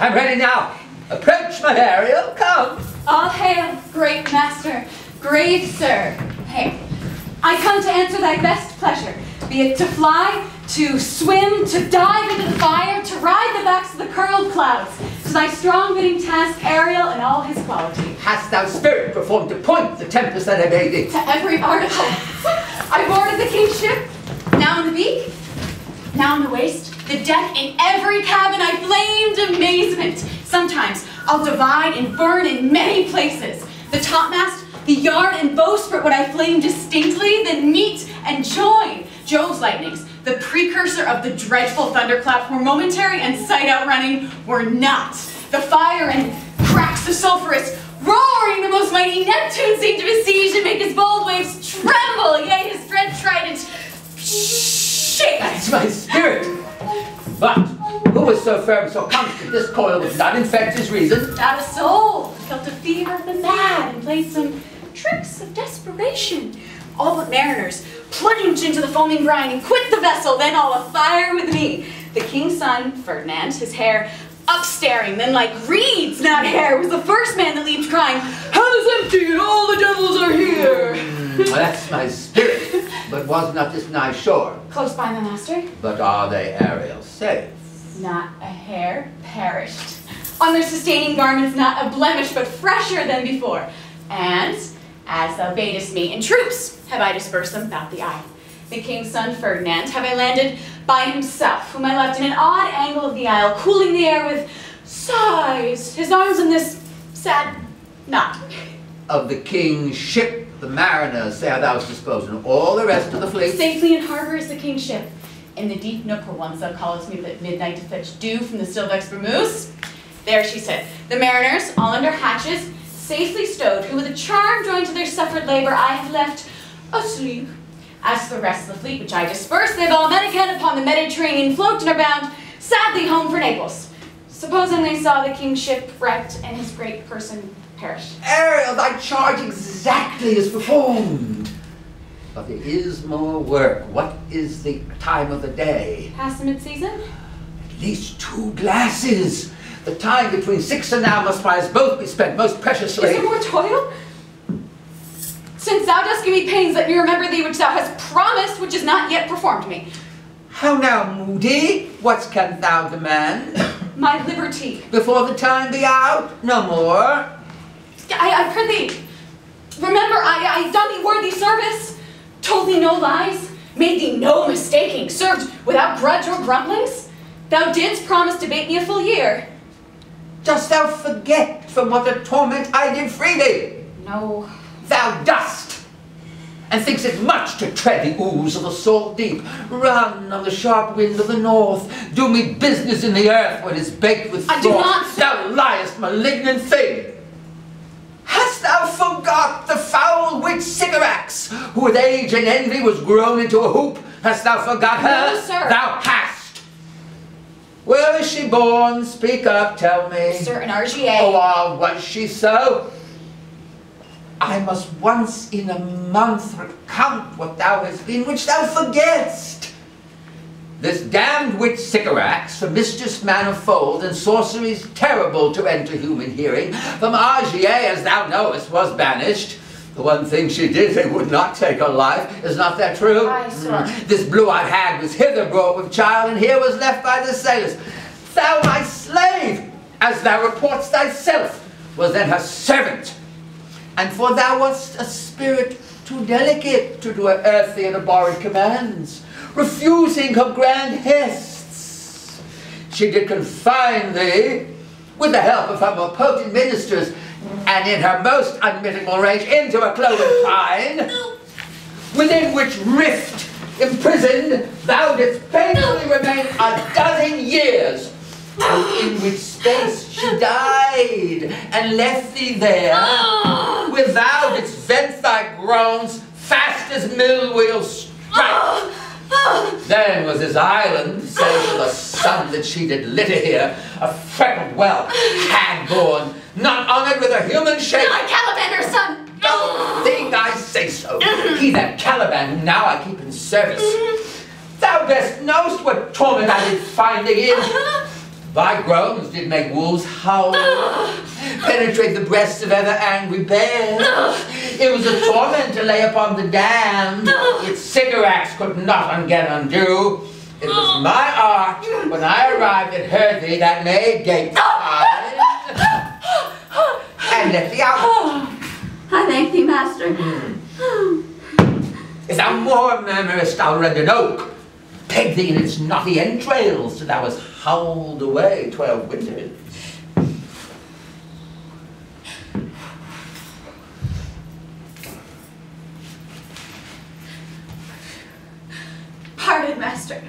I'm ready now. Approach, my Ariel, come. All hail, great master, grave sir. Hail. I come to answer thy best pleasure, be it to fly, to swim, to dive into the fire, to ride the backs of the curled clouds, to thy strong bidding task, Ariel, and all his quality. Hast thou spirit performed to point the tempest that I bade thee? To every article. I boarded the king's ship, now in the beak, now in the waist, the deck, in every cabin I flamed amazement. Sometimes I'll divide and burn in many places. The topmast, the yard and bowsprit would I flame distinctly, then meet and join. Jove's lightnings, the precursor of the dreadful thunderclap, were momentary and sight outrunning were not. The fire and cracks the sulphurous, roaring the most mighty Neptune seemed to besiege and make his bold waves tremble, yea, his dread trident shake. That's my spirit. But who was so firm, so constant, this coil would not infect his reason? Not a soul. Felt a fever of the mad and played some tricks of desperation. All but mariners plunged into the foaming brine and quit the vessel, then all afire with me. The king's son, Ferdinand, his hair upstaring, then like reeds, not hair, was the first man that leaped crying, "Hell's empty and all the devils are here!" Well, that's my spirit. But was not this nigh shore? Close by, my master. But are they, Ariel, safe? Not a hair perished. On their sustaining garments not a blemish, but fresher than before. And, as thou badest me, in troops have I dispersed them about the isle. The king's son Ferdinand have I landed by himself, whom I left in an odd angle of the isle, cooling the air with sighs, his arms in this sad knot. Of the king's ship, the mariners, say how thou hast disposed of all the rest of the fleet. Safely in harbor is the king's ship. In the deep nook where once thou callest me at midnight to fetch dew from the still vexed Bermoose, there she said, the mariners, all under hatches, safely stowed, who with a charm joined to their suffered labor I have left asleep. As for the rest of the fleet which I dispersed, they've all met again upon the Mediterranean, float and are bound sadly home for Naples. Supposing they saw the king's ship wrecked and his great person perished. Ariel, thy charge exactly is performed. But there is more work. What is the time of the day? Past the mid-season? At least 2 glasses. The time between 6 and now must by us both be spent most preciously. Is there more toil? Since thou dost give me pains, let me remember thee which thou hast promised, which is not yet performed me. How now, Moody? What canst thou demand? My liberty. Before the time be out? No more. I prithee, remember I done thee worthy service, told thee no lies, made thee no mistaking, served without grudge or grumblings. Thou didst promise to bate me a full year. Dost thou forget from what a torment I did free thee? No. Thou dost, and thinks it much to tread the ooze of the salt deep, run on the sharp wind of the north, do me business in the earth when it's baked with frost. I do not. Thou liest, malignant thing! Hast thou forgot the foul witch Sycorax, who with age and envy was grown into a hoop? Hast thou forgot her? No, sir. Thou hast! Where is she born? Speak up, tell me. Sir, in RGA. Oh, was she so? I must once in a month recount what thou hast been, which thou forgett'st. This damned witch Sycorax, for mischief's manifold and sorceries terrible to enter human hearing, from RGA, as thou knowest, was banished. The one thing she did, they would not take her life. Is not that true? Aye, sir. This blue-eyed hag was hither brought with child, and here was left by the sailors. Thou, my slave, as thou reportst thyself, was then her servant. And for thou wast a spirit too delicate to do her earthly and abhorred commands, refusing her grand hests. She did confine thee, with the help of her more potent ministers, and in her most unmitigable rage, into a cloven pine, within which rift, imprisoned, thou didst painfully remain a dozen years, in which space she died, and left thee there, where thou didst vent thy groans, fast as mill wheels strike. Then was this island, save for the sun that she did litter here, a freckled whelp, hag-born, not honoured with a human shape. My Calibander's son! Don't think I say so. He that Caliban whom now I keep in service. Thou best knowest what torment I did find thee in. Thy groans did make wolves howl, penetrate the breasts of ever angry bears. It was a torment to lay upon the damned. Its cigarettes could not undo. It was my art, when I arrived at her thee, that made gates and let thee out. I thank thee, master. If thou more murmurest, I'll rend an oak, peg thee in its knotty entrails, till thou hast howled away 12 winters. Pardon, master.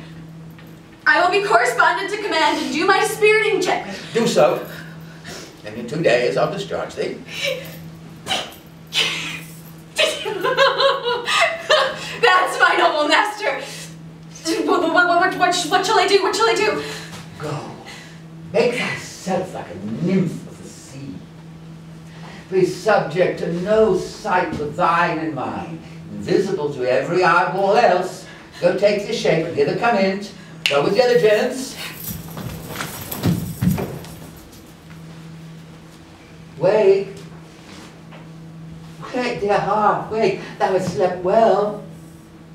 I will be correspondent to command and do my spiriting check. Do so, and in 2 days I'll discharge thee. That's my noble master. What shall I do? What shall I do? Go, make thyself like a nymph of the sea. Be subject to no sight but thine and mine, invisible to every eyeball else. Go take this shape and hither come in. Go with diligence. Wake. Wake, dear heart, wake. Thou hast slept well.